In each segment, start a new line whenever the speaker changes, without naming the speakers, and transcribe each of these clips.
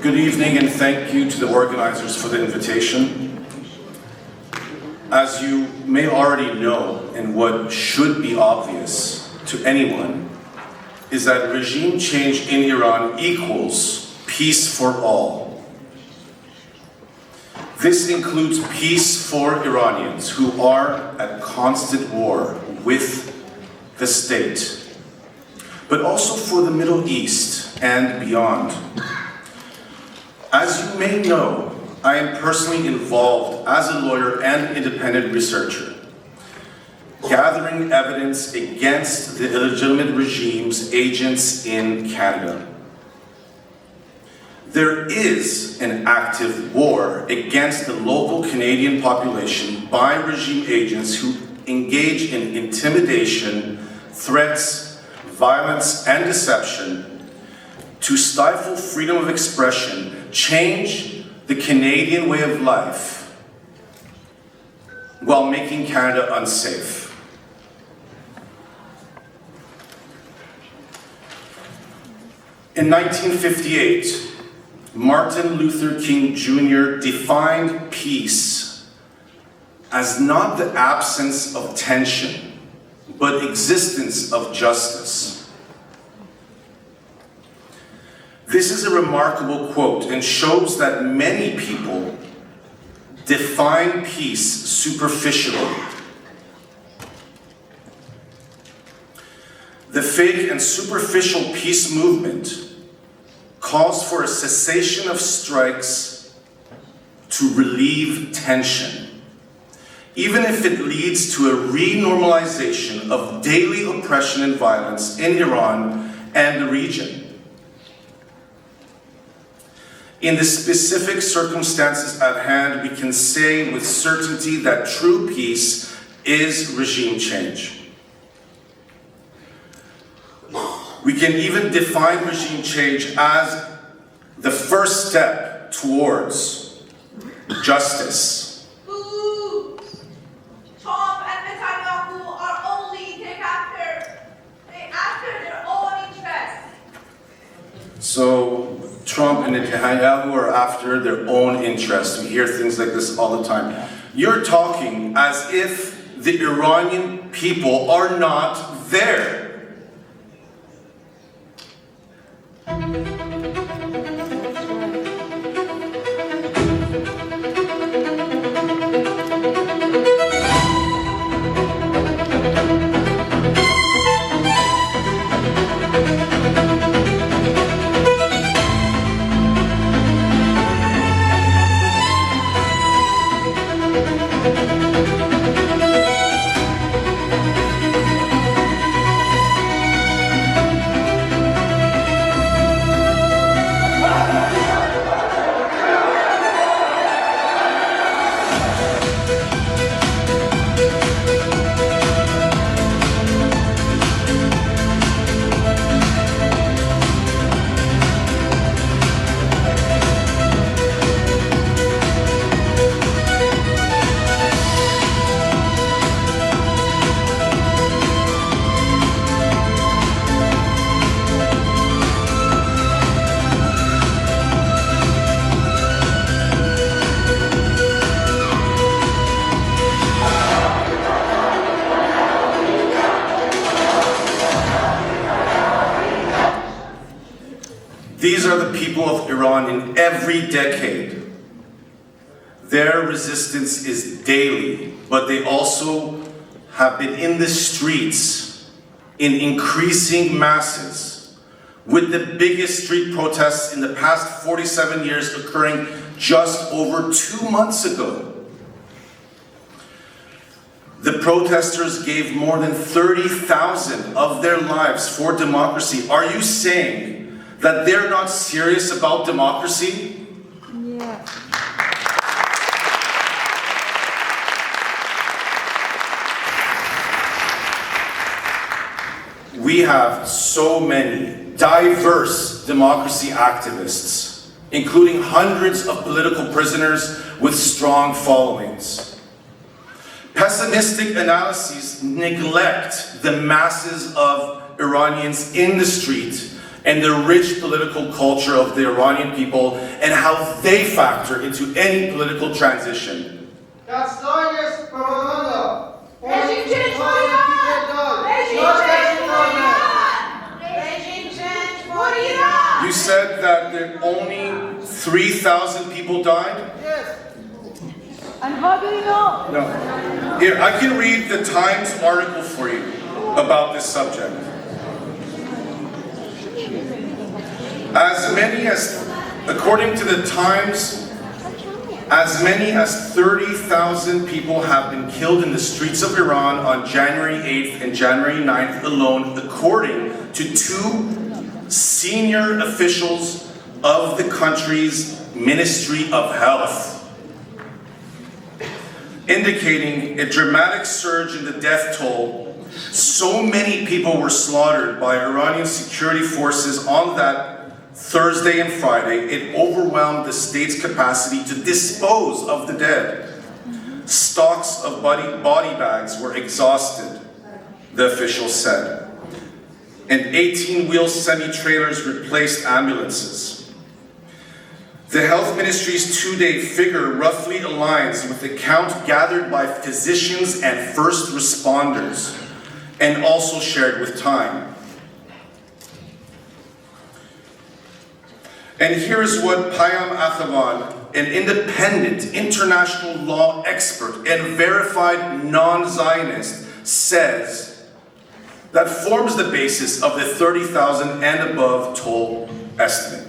Good evening and thank you to the organizers for the invitation. As you may already know, and what should be obvious to anyone, is that regime change in Iran equals peace for all. This includes peace for Iranians who are at constant war with the state, but also for the Middle East and beyond. As you may know, I am personally involved as a lawyer and independent researcher, gathering evidence against the illegitimate regime's agents in Canada. There is an active war against the local Canadian population by regime agents who engage in intimidation, threats, violence, and deception to stifle freedom of expression, change the Canadian way of life, while making Canada unsafe. In 1958, Martin Luther King Jr. defined peace as not the absence of tension, but existence of justice. This is a remarkable quote and shows that many people define peace superficially. The fake and superficial peace movement calls for a cessation of strikes to relieve tension, even if it leads to a renormalization of daily oppression and violence in Iran and the region. In the specific circumstances at hand, we can say with certainty that true peace is regime change. We can even define regime change as the first step towards justice.
Trump and Netanyahu are only after their own interests.
So Trump and Netanyahu are after their own interests. We hear things like this all the time. You're talking as if the Iranian people are not there. These are the people of Iran in every decade. Their resistance is daily, but they also have been in the streets in increasing masses, with the biggest street protests in the past 47 years occurring just over 2 months ago. The protesters gave more than 30,000 of their lives for democracy. Are you saying that they're not serious about democracy?
Yeah.
We have so many diverse democracy activists, including hundreds of political prisoners with strong followings. Pessimistic analyses neglect the masses of Iranians in the street and the rich political culture of the Iranian people and how they factor into any political transition.
Rejim change for Iran! Rejim change for Iran! Rejim change for Iran!
You said that there only 3,000 people died?
And how do you know?
No. Here, I can read the Times article for you about this subject. As many as, according to the Times, as many as 30,000 people have been killed in the streets of Iran on January 8th and January 9th alone, according to two senior officials of the country's Ministry of Health, indicating a dramatic surge in the death toll. So many people were slaughtered by Iranian security forces on that Thursday and Friday, it overwhelmed the state's capacity to dispose of the dead. Stocks of body bags were exhausted, the officials said, and 18-wheel semi-trailers replaced ambulances. The health ministry's two-day figure roughly aligns with the count gathered by physicians and first responders, and also shared with Time. And here is what Payam Athavan, an independent international law expert and verified non-Zionist, says that forms the basis of the 30,000 and above toll estimate.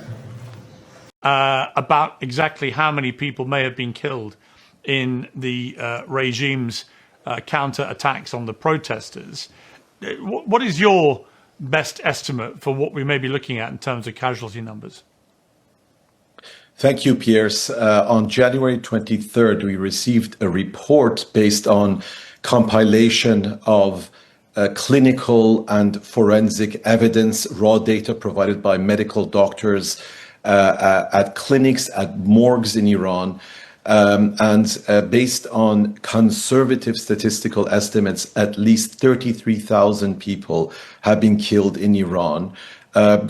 About exactly how many people may have been killed in the regime's counter-attacks on the protesters. What is your best estimate for what we may be looking at in terms of casualty numbers?
Thank you, Piers. On January 23rd, we received a report based on compilation of clinical and forensic evidence, raw data provided by medical doctors at clinics, at morgues in Iran, and based on conservative statistical estimates, at least 33,000 people have been killed in Iran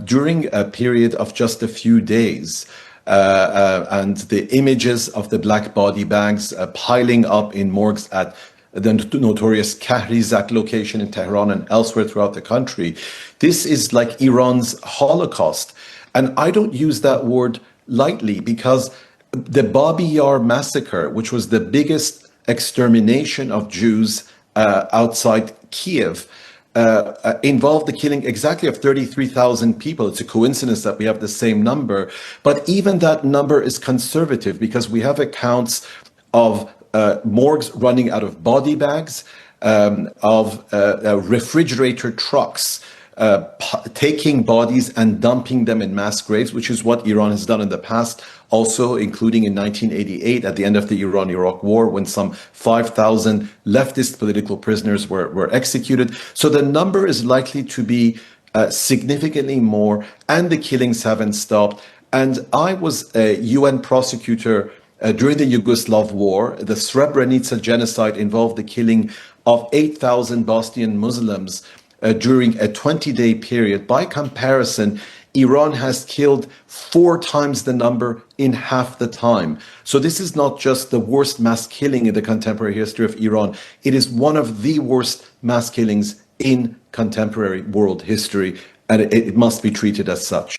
during a period of just a few days. And the images of the black body bags piling up in morgues at the notorious Kahrizak location in Tehran and elsewhere throughout the country. This is like Iran's Holocaust. And I don't use that word lightly, because the Babi Yar massacre, which was the biggest extermination of Jews outside Kiev, involved the killing exactly of 33,000 people. It's a coincidence that we have the same number, but even that number is conservative, because we have accounts of morgues running out of body bags, of refrigerator trucks taking bodies and dumping them in mass graves, which is what Iran has done in the past, also including in 1988 at the end of the Iran-Iraq War, when some 5,000 leftist political prisoners were executed. So the number is likely to be significantly more, and the killings haven't stopped. And I was a UN prosecutor during the Yugoslav War. The Srebrenica genocide involved the killing of 8,000 Bosnian Muslims during a 20-day period. By comparison, Iran has killed 4 times the number in half the time. So this is not just the worst mass killing in the contemporary history of Iran. It is one of the worst mass killings in contemporary world history, and it must be treated as such.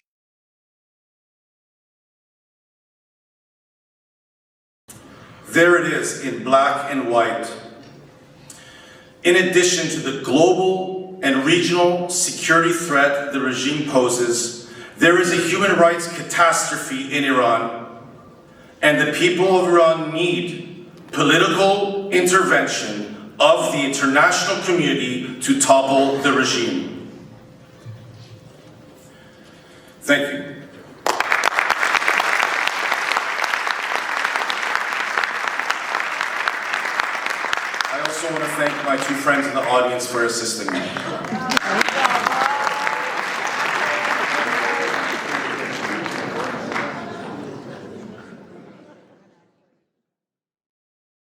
There it is in black and white. In addition to the global and regional security threat the regime poses, there is a human rights catastrophe in Iran, and the people of Iran need political intervention of the international community to topple the regime. Thank you. I also want to thank my 2 friends in the audience for assisting me.